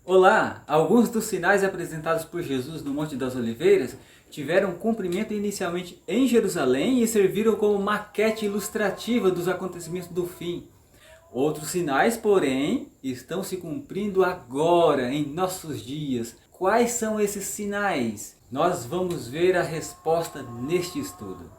Olá! Alguns dos sinais apresentados por Jesus no Monte das Oliveiras tiveram cumprimento inicialmente em Jerusalém e serviram como maquete ilustrativa dos acontecimentos do fim. Outros sinais, porém, estão se cumprindo agora, em nossos dias. Quais são esses sinais? Nós vamos ver a resposta neste estudo.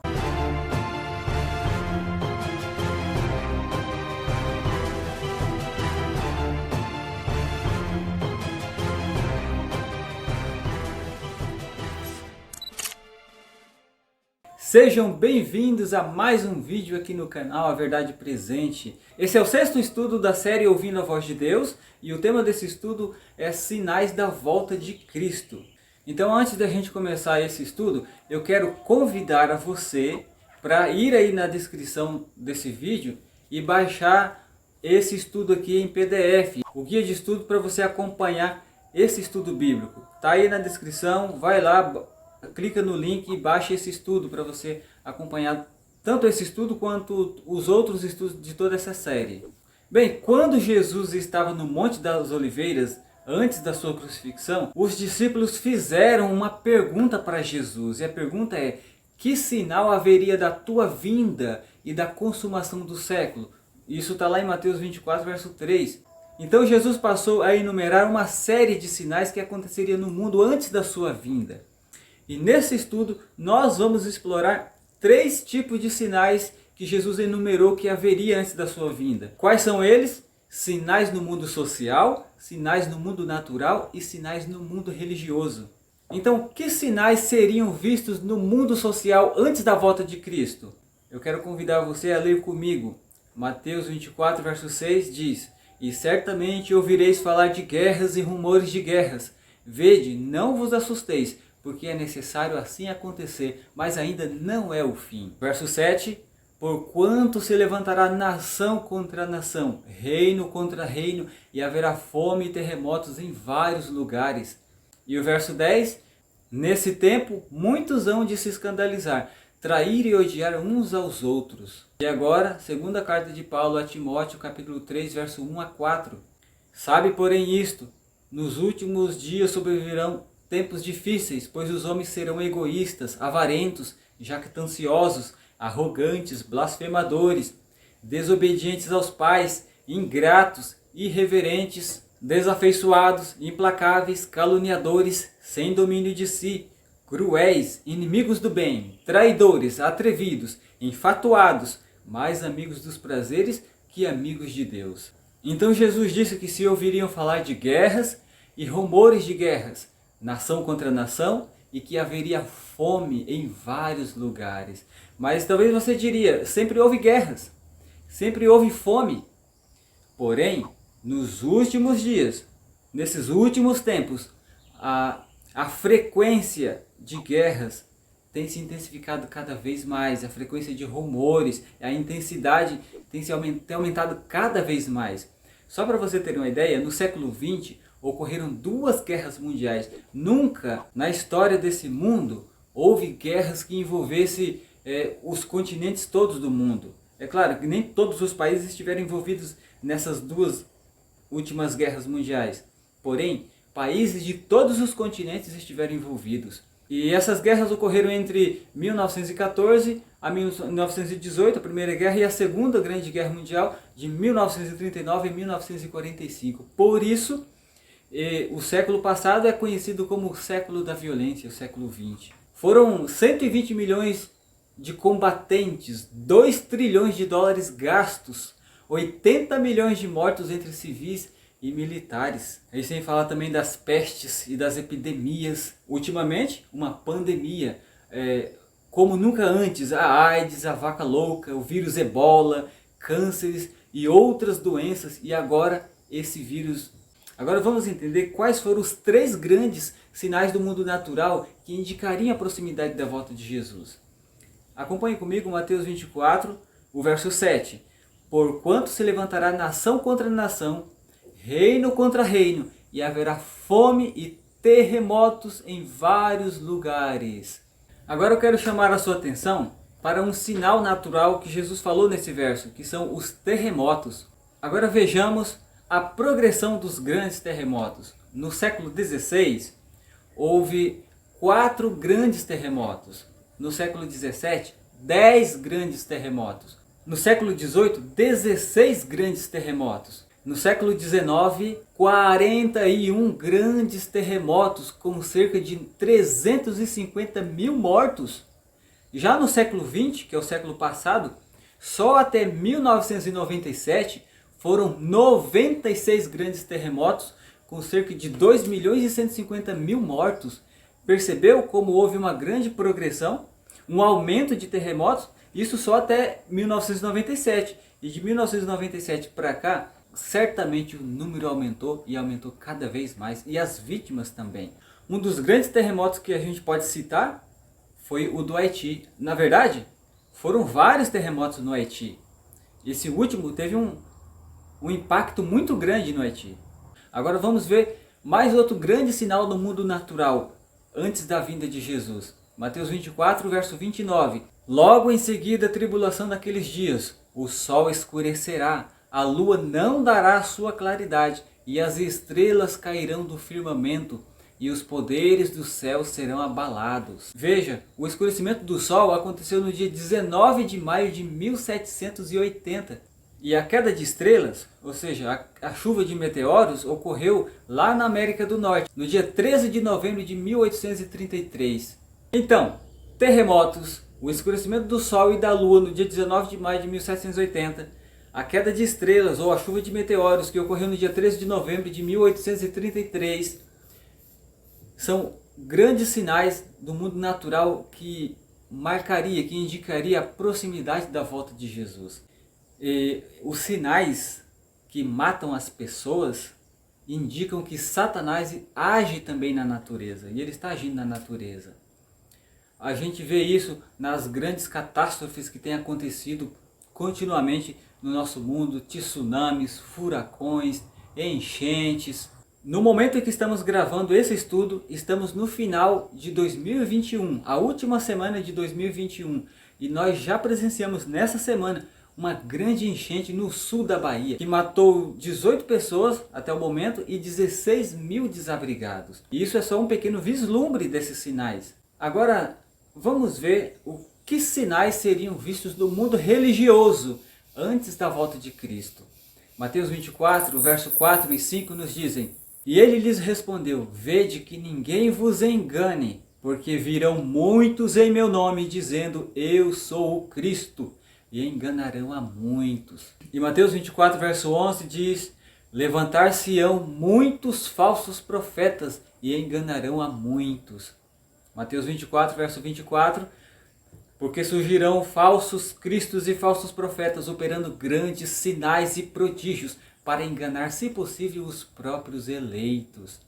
Sejam bem-vindos a mais um vídeo aqui no canal A Verdade Presente. Esse é o sexto estudo da série Ouvindo a Voz de Deus e o tema desse estudo é Sinais da Volta de Cristo. Então, antes da gente começar esse estudo, eu quero convidar a você para ir aí na descrição desse vídeo e baixar esse estudo aqui em PDF, o guia de estudo para você acompanhar esse estudo bíblico. Tá aí na descrição, vai lá, clica no link e baixa esse estudo para você acompanhar tanto esse estudo quanto os outros estudos de toda essa série. Bem, quando Jesus estava no Monte das Oliveiras, antes da sua crucifixão, os discípulos fizeram uma pergunta para Jesus. E a pergunta é: que sinal haveria da tua vinda e da consumação do século? Isso está lá em Mateus 24, verso 3. Então Jesus passou a enumerar uma série de sinais que aconteceria no mundo antes da sua vinda. E nesse estudo nós vamos explorar 3 tipos de sinais que Jesus enumerou que haveria antes da sua vinda. Quais são eles? Sinais no mundo social, sinais no mundo natural e sinais no mundo religioso. Então, que sinais seriam vistos no mundo social antes da volta de Cristo? Eu quero convidar você a ler comigo. Mateus 24, verso 6 diz: "E certamente ouvireis falar de guerras e rumores de guerras. Vede, não vos assusteis, porque é necessário assim acontecer, mas ainda não é o fim." Verso 7, "Porquanto se levantará nação contra nação, reino contra reino, e haverá fome e terremotos em vários lugares." E o verso 10, "Nesse tempo muitos hão de se escandalizar, trair e odiar uns aos outros." E agora, segunda carta de Paulo a Timóteo, capítulo 3, verso 1 a 4. "Sabe, porém, isto, nos últimos dias sobrevirão tempos difíceis, pois os homens serão egoístas, avarentos, jactanciosos, arrogantes, blasfemadores, desobedientes aos pais, ingratos, irreverentes, desafeiçoados, implacáveis, caluniadores, sem domínio de si, cruéis, inimigos do bem, traidores, atrevidos, enfatuados, mais amigos dos prazeres que amigos de Deus." Então Jesus disse que se ouviriam falar de guerras e rumores de guerras, nação contra nação, e que haveria fome em vários lugares. Mas talvez você diria: sempre houve guerras, sempre houve fome. Porém, nos últimos dias, nesses últimos tempos, a frequência de guerras tem se intensificado cada vez mais. A frequência de rumores, a intensidade tem aumentado cada vez mais. Só para você ter uma ideia, no século XX, ocorreram 2 guerras mundiais. Nunca na história desse mundo houve guerras que envolvessem os continentes todos do mundo. É claro que nem todos os países estiveram envolvidos nessas 2 últimas guerras mundiais. Porém, países de todos os continentes estiveram envolvidos. E essas guerras ocorreram entre 1914 a 1918, a Primeira Guerra, e a Segunda Grande Guerra Mundial, de 1939 a 1945. Por isso, o século passado é conhecido como o século da violência, o século XX. Foram 120 milhões de combatentes, 2 trilhões de dólares gastos, 80 milhões de mortos entre civis e militares. Aí sem falar também das pestes e das epidemias. Ultimamente, uma pandemia, como nunca antes, a AIDS, a vaca louca, o vírus Ebola, cânceres e outras doenças, e agora esse vírus. Agora vamos entender quais foram os 3 grandes sinais do mundo natural que indicariam a proximidade da volta de Jesus. Acompanhe comigo Mateus 24, o verso 7. "Porquanto se levantará nação contra nação, reino contra reino, e haverá fome e terremotos em vários lugares." Agora eu quero chamar a sua atenção para um sinal natural que Jesus falou nesse verso, que são os terremotos. Agora vejamos a progressão dos grandes terremotos. No século XVI, houve 4 grandes terremotos. No século XVII, 10 grandes terremotos. No século XVIII, 16 grandes terremotos. No século XIX, 41 grandes terremotos com cerca de 350 mil mortos. Já no século XX, que é o século passado, só até 1997 foram 96 grandes terremotos com cerca de 2 milhões e 150 mil mortos. Percebeu como houve uma grande progressão, um aumento de terremotos? Isso só até 1997. E de 1997 para cá, certamente o número aumentou e aumentou cada vez mais. E as vítimas também. Um dos grandes terremotos que a gente pode citar foi o do Haiti. Na verdade, foram vários terremotos no Haiti. Esse último teve um impacto muito grande no Haiti. Agora vamos ver mais outro grande sinal no mundo natural, antes da vinda de Jesus. Mateus 24, verso 29. Logo em seguida a tribulação daqueles dias, o sol escurecerá, a lua não dará sua claridade, e as estrelas cairão do firmamento, e os poderes do céu serão abalados. Veja, o escurecimento do sol aconteceu no dia 19 de maio de 1780. E a queda de estrelas, ou seja, a chuva de meteoros, ocorreu lá na América do Norte, no dia 13 de novembro de 1833. Então, terremotos, o escurecimento do Sol e da Lua no dia 19 de maio de 1780, a queda de estrelas ou a chuva de meteoros que ocorreu no dia 13 de novembro de 1833, são grandes sinais do mundo natural que marcaria, que indicaria a proximidade da volta de Jesus. E os sinais que matam as pessoas indicam que Satanás age também na natureza, e ele está agindo na natureza. A gente vê isso nas grandes catástrofes que têm acontecido continuamente no nosso mundo, tsunamis, furacões, enchentes. No momento em que estamos gravando esse estudo, estamos no final de 2021, a última semana de 2021, e nós já presenciamos nessa semana uma grande enchente no sul da Bahia, que matou 18 pessoas até o momento e 16 mil desabrigados. E isso é só um pequeno vislumbre desses sinais. Agora, vamos ver o que sinais seriam vistos no mundo religioso antes da volta de Cristo. Mateus 24, verso 4 e 5 nos dizem: E ele lhes respondeu: Vede que ninguém vos engane, porque virão muitos em meu nome, dizendo: Eu sou o Cristo, e enganarão a muitos. E Mateus 24, verso 11 diz: Levantar-se-ão muitos falsos profetas, e enganarão a muitos. Mateus 24, verso 24: Porque surgirão falsos cristos e falsos profetas, operando grandes sinais e prodígios, para enganar, se possível, os próprios eleitos.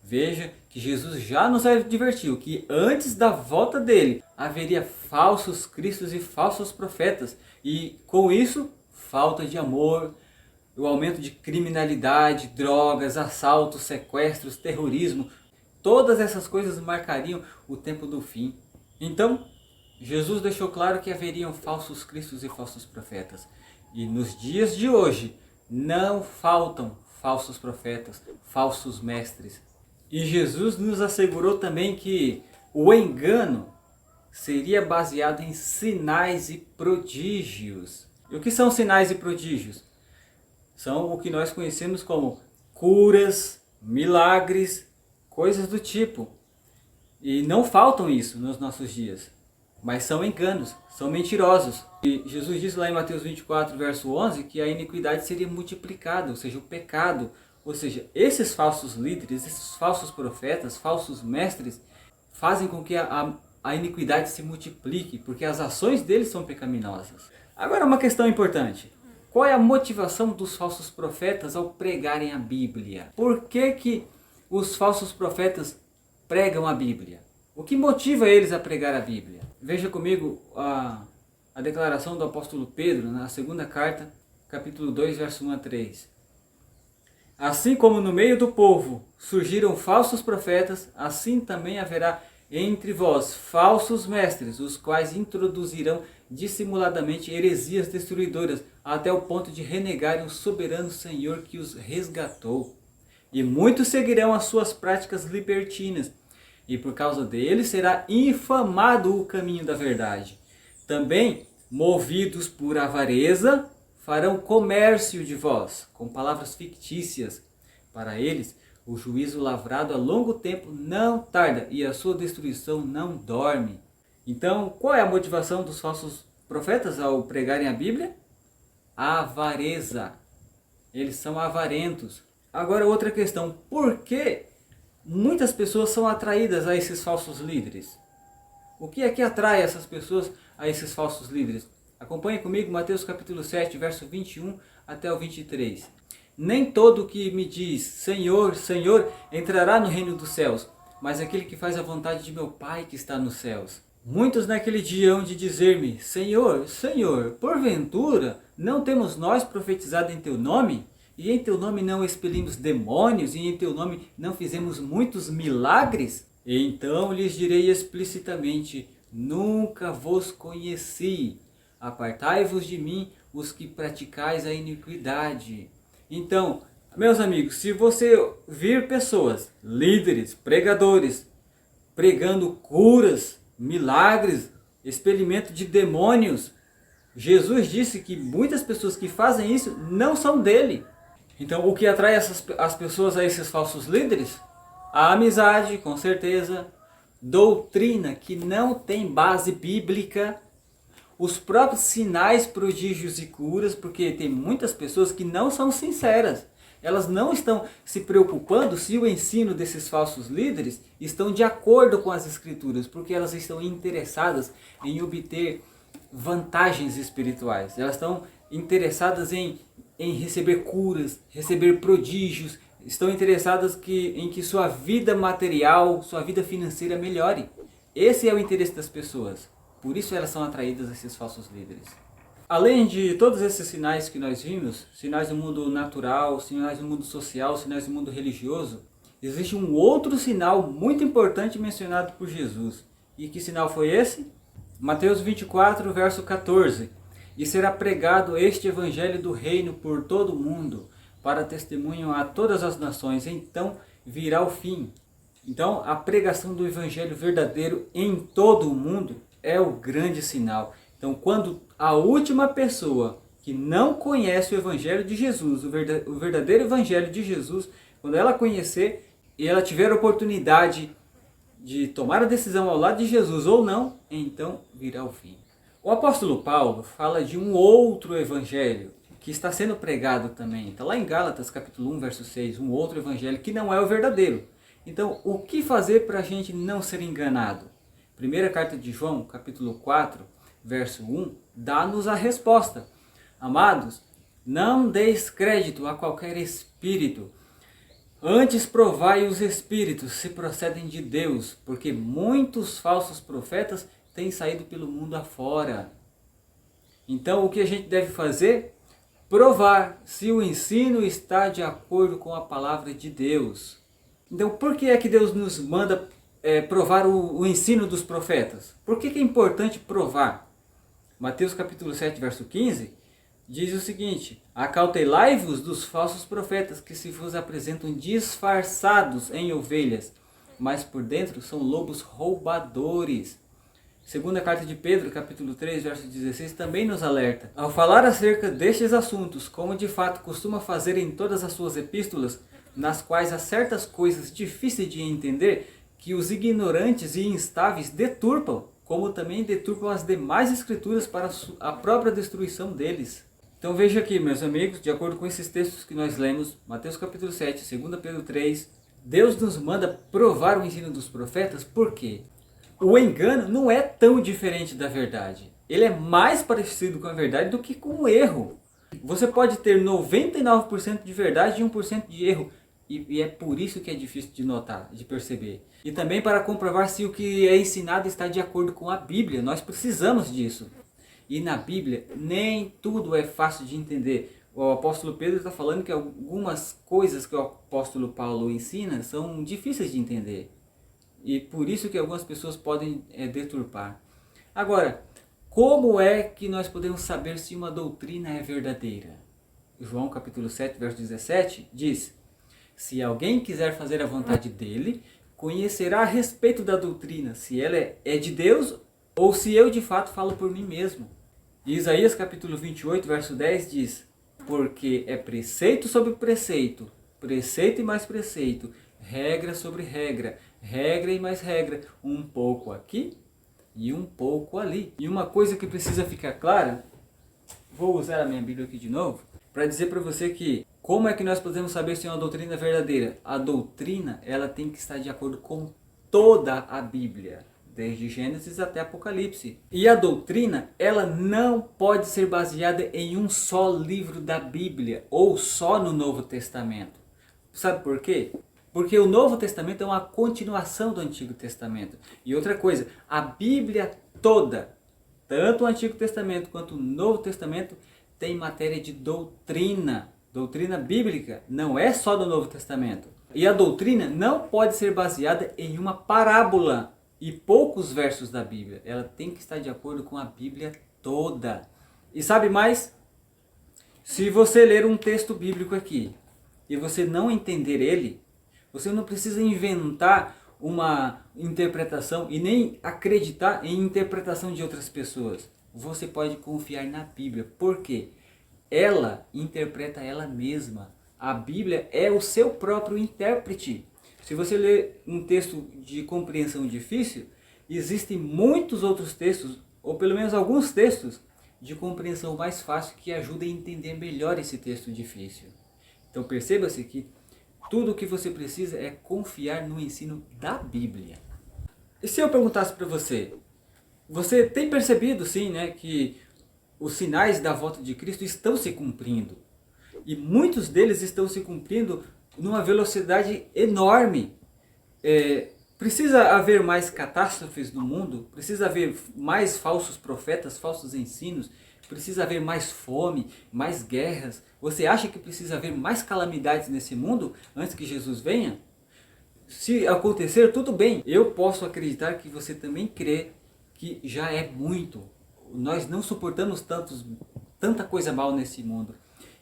Veja que Jesus já nos advertiu que antes da volta dele haveria falsos cristos e falsos profetas. E com isso, falta de amor, o aumento de criminalidade, drogas, assaltos, sequestros, terrorismo. Todas essas coisas marcariam o tempo do fim. Então, Jesus deixou claro que haveriam falsos cristos e falsos profetas. E nos dias de hoje, não faltam falsos profetas, falsos mestres. E Jesus nos assegurou também que o engano seria baseado em sinais e prodígios. E o que são sinais e prodígios? São o que nós conhecemos como curas, milagres, coisas do tipo. E não faltam isso nos nossos dias. Mas são enganos, são mentirosos. E Jesus disse lá em Mateus 24, verso 11, que a iniquidade seria multiplicada, ou seja, o pecado. Ou seja, esses falsos líderes, esses falsos profetas, falsos mestres, fazem com que a iniquidade se multiplique, porque as ações deles são pecaminosas. Agora uma questão importante. Qual é a motivação dos falsos profetas ao pregarem a Bíblia? Por que os falsos profetas pregam a Bíblia? O que motiva eles a pregar a Bíblia? Veja comigo a declaração do apóstolo Pedro na segunda carta, capítulo 2, verso 1 a 3. Assim como no meio do povo surgiram falsos profetas, assim também haverá entre vós falsos mestres, os quais introduzirão dissimuladamente heresias destruidoras, até o ponto de renegarem o soberano Senhor que os resgatou. E muitos seguirão as suas práticas libertinas, e por causa deles será infamado o caminho da verdade. Também, movidos por avareza, farão comércio de vós, com palavras fictícias. Para eles, o juízo lavrado a longo tempo não tarda, e a sua destruição não dorme. Então, qual é a motivação dos falsos profetas ao pregarem a Bíblia? A avareza. Eles são avarentos. Agora outra questão, por que muitas pessoas são atraídas a esses falsos líderes? O que é que atrai essas pessoas a esses falsos líderes? Acompanhe comigo Mateus capítulo 7, verso 21 até o 23. Nem todo o que me diz Senhor, Senhor entrará no reino dos céus, mas aquele que faz a vontade de meu Pai que está nos céus. Muitos naquele dia hão de dizer-me, Senhor, Senhor, porventura não temos nós profetizado em teu nome? E em teu nome não expelimos demônios, e em teu nome não fizemos muitos milagres? E então lhes direi explicitamente, nunca vos conheci. Apartai-vos de mim, os que praticais a iniquidade. Então, meus amigos, se você vir pessoas, líderes, pregadores, pregando curas, milagres, expelimento de demônios, Jesus disse que muitas pessoas que fazem isso não são dele. Então, o que atrai as pessoas a esses falsos líderes? A amizade, com certeza, doutrina que não tem base bíblica, os próprios sinais, prodígios e curas, porque tem muitas pessoas que não são sinceras. Elas não estão se preocupando se o ensino desses falsos líderes estão de acordo com as escrituras, porque elas estão interessadas em obter vantagens espirituais. Elas estão interessadas em receber curas, receber prodígios, estão interessadas em que sua vida material, sua vida financeira melhore. Esse é o interesse das pessoas. Por isso elas são atraídas a esses falsos líderes. Além de todos esses sinais que nós vimos, sinais do mundo natural, sinais do mundo social, sinais do mundo religioso, existe um outro sinal muito importante mencionado por Jesus. E que sinal foi esse? Mateus 24, verso 14. E será pregado este evangelho do reino por todo o mundo, para testemunho a todas as nações, então virá o fim. Então, a pregação do evangelho verdadeiro em todo o mundo é o grande sinal. Então, quando a última pessoa que não conhece o evangelho de Jesus, o verdadeiro evangelho de Jesus, quando ela conhecer e ela tiver a oportunidade de tomar a decisão ao lado de Jesus ou não, então virá o fim. O apóstolo Paulo fala de um outro evangelho que está sendo pregado também. Está lá em Gálatas capítulo 1, verso 6, um outro evangelho que não é o verdadeiro. Então, o que fazer para a gente não ser enganado? Primeira carta de João, capítulo 4, verso 1, dá-nos a resposta. Amados, não deis crédito a qualquer espírito. Antes provai os espíritos se procedem de Deus, porque muitos falsos profetas têm saído pelo mundo afora. Então o que a gente deve fazer? Provar se o ensino está de acordo com a palavra de Deus. Então por que é que Deus nos manda provar o ensino dos profetas? Por que é importante provar? Mateus capítulo 7, verso 15, diz o seguinte: acautelai-vos dos falsos profetas que se vos apresentam disfarçados em ovelhas, mas por dentro são lobos roubadores. Segunda carta de Pedro, capítulo 3, verso 16, também nos alerta. Ao falar acerca destes assuntos, como de fato costuma fazer em todas as suas epístolas, nas quais há certas coisas difíceis de entender, que os ignorantes e instáveis deturpam, como também deturpam as demais escrituras para a própria destruição deles. Então veja aqui, meus amigos, de acordo com esses textos que nós lemos, Mateus capítulo 7, 2 Pedro 3, Deus nos manda provar o ensino dos profetas, por quê? O engano não é tão diferente da verdade. Ele é mais parecido com a verdade do que com o erro. Você pode ter 99% de verdade e 1% de erro. E é por isso que é difícil de notar, de perceber. E também para comprovar se o que é ensinado está de acordo com a Bíblia. Nós precisamos disso. E na Bíblia nem tudo é fácil de entender. O apóstolo Pedro está falando que algumas coisas que o apóstolo Paulo ensina são difíceis de entender. E por isso que algumas pessoas podem deturpar. Agora, como é que nós podemos saber se uma doutrina é verdadeira? João capítulo 7, verso 17 diz: se alguém quiser fazer a vontade dele, conhecerá a respeito da doutrina, se ela é de Deus ou se eu de fato falo por mim mesmo. E Isaías capítulo 28, verso 10 diz: porque é preceito sobre preceito, preceito e mais preceito, regra sobre regra, regra e mais regra, um pouco aqui e um pouco ali. E uma coisa que precisa ficar clara, vou usar a minha Bíblia aqui de novo, para dizer para você que como é que nós podemos saber se é uma doutrina verdadeira? A doutrina, ela tem que estar de acordo com toda a Bíblia, desde Gênesis até Apocalipse. E a doutrina, ela não pode ser baseada em um só livro da Bíblia, ou só no Novo Testamento. Sabe por quê? Porque o Novo Testamento é uma continuação do Antigo Testamento. E outra coisa, a Bíblia toda, tanto o Antigo Testamento quanto o Novo Testamento, tem matéria de doutrina. Doutrina bíblica não é só do Novo Testamento. E a doutrina não pode ser baseada em uma parábola e poucos versos da Bíblia. Ela tem que estar de acordo com a Bíblia toda. E sabe mais? Se você ler um texto bíblico aqui e você não entender ele, você não precisa inventar uma interpretação e nem acreditar em interpretação de outras pessoas. Você pode confiar na Bíblia. Por quê? Ela interpreta ela mesma. A Bíblia é o seu próprio intérprete. Se você ler um texto de compreensão difícil, existem muitos outros textos, ou pelo menos alguns textos, de compreensão mais fácil que ajudem a entender melhor esse texto difícil. Então perceba-se que tudo o que você precisa é confiar no ensino da Bíblia. E se eu perguntasse para você, você tem percebido sim, né, que os sinais da volta de Cristo estão se cumprindo. E muitos deles estão se cumprindo numa velocidade enorme. Precisa haver mais catástrofes no mundo? Precisa haver mais falsos profetas, falsos ensinos? Precisa haver mais fome, mais guerras? Você acha que precisa haver mais calamidades nesse mundo antes que Jesus venha? Se acontecer, tudo bem. Eu posso acreditar que você também crê que já é muito. Nós não suportamos tanta coisa mal nesse mundo.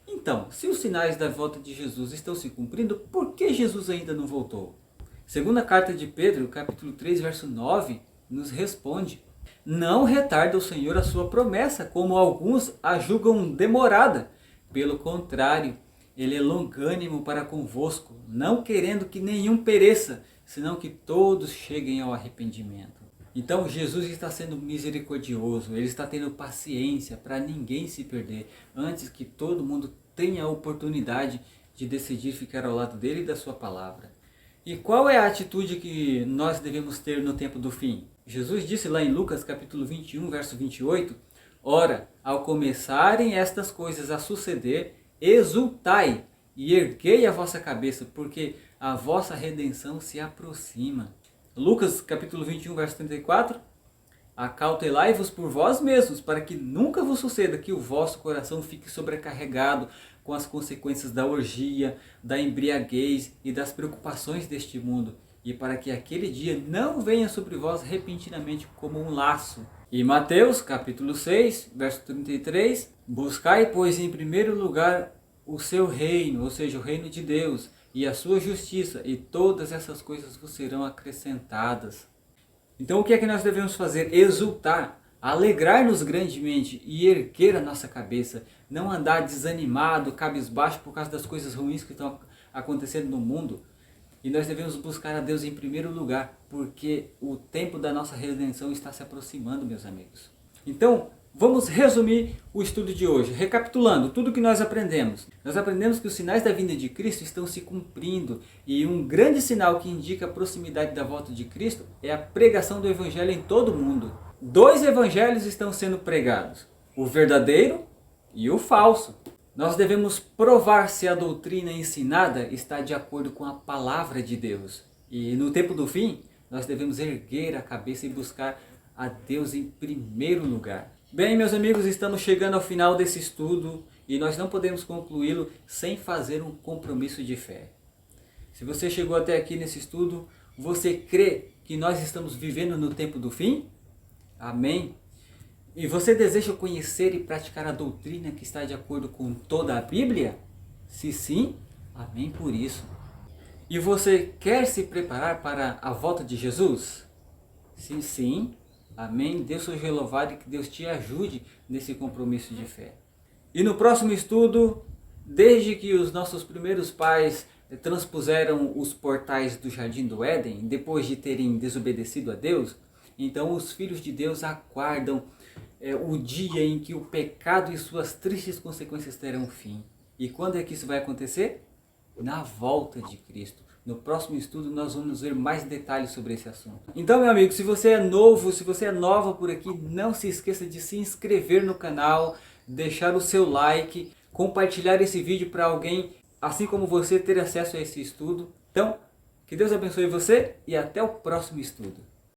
Então, se os sinais da volta de Jesus estão se cumprindo, por que Jesus ainda não voltou? Segunda carta de Pedro, capítulo 3, verso 9, nos responde: não retarda o Senhor a sua promessa, como alguns a julgam demorada. Pelo contrário, Ele é longânimo para convosco, não querendo que nenhum pereça, senão que todos cheguem ao arrependimento. Então Jesus está sendo misericordioso, Ele está tendo paciência para ninguém se perder, antes que todo mundo tenha a oportunidade de decidir ficar ao lado dele e da sua palavra. E qual é a atitude que nós devemos ter no tempo do fim? Jesus disse lá em Lucas capítulo 21, verso 28, ora, ao começarem estas coisas a suceder, exultai e erguei a vossa cabeça, porque a vossa redenção se aproxima. Lucas capítulo 21, verso 34, acautelai-vos por vós mesmos, para que nunca vos suceda que o vosso coração fique sobrecarregado com as consequências da orgia, da embriaguez e das preocupações deste mundo, e para que aquele dia não venha sobre vós repentinamente como um laço. E Mateus capítulo 6, verso 33, buscai, pois, em primeiro lugar o seu reino, ou seja, o reino de Deus, e a sua justiça, e todas essas coisas vos serão acrescentadas. Então o que é que nós devemos fazer? Exultar, alegrar-nos grandemente e erguer a nossa cabeça, não andar desanimado, cabisbaixo por causa das coisas ruins que estão acontecendo no mundo. E nós devemos buscar a Deus em primeiro lugar, porque o tempo da nossa redenção está se aproximando, meus amigos. Então, vamos resumir o estudo de hoje, recapitulando tudo que nós aprendemos. Nós aprendemos que os sinais da vinda de Cristo estão se cumprindo, e um grande sinal que indica a proximidade da volta de Cristo é a pregação do Evangelho em todo o mundo. 2 evangelhos estão sendo pregados, o verdadeiro e o falso. Nós devemos provar se a doutrina ensinada está de acordo com a palavra de Deus. E no tempo do fim, nós devemos erguer a cabeça e buscar a Deus em primeiro lugar. Bem, meus amigos, estamos chegando ao final desse estudo e nós não podemos concluí-lo sem fazer um compromisso de fé. Se você chegou até aqui nesse estudo, você crê que nós estamos vivendo no tempo do fim? Amém? E você deseja conhecer e praticar a doutrina que está de acordo com toda a Bíblia? Se sim, amém por isso. E você quer se preparar para a volta de Jesus? Se sim, amém. Deus seja louvado e que Deus te ajude nesse compromisso de fé. E no próximo estudo, desde que os nossos primeiros pais transpuseram os portais do Jardim do Éden, depois de terem desobedecido a Deus, então os filhos de Deus aguardam o dia em que o pecado e suas tristes consequências terão fim. E quando é que isso vai acontecer? Na volta de Cristo. No próximo estudo nós vamos ver mais detalhes sobre esse assunto. Então, meu amigo, se você é novo, se você é nova por aqui, não se esqueça de se inscrever no canal, deixar o seu like, compartilhar esse vídeo para alguém, assim como você, ter acesso a esse estudo. Então, que Deus abençoe você e até o próximo estudo.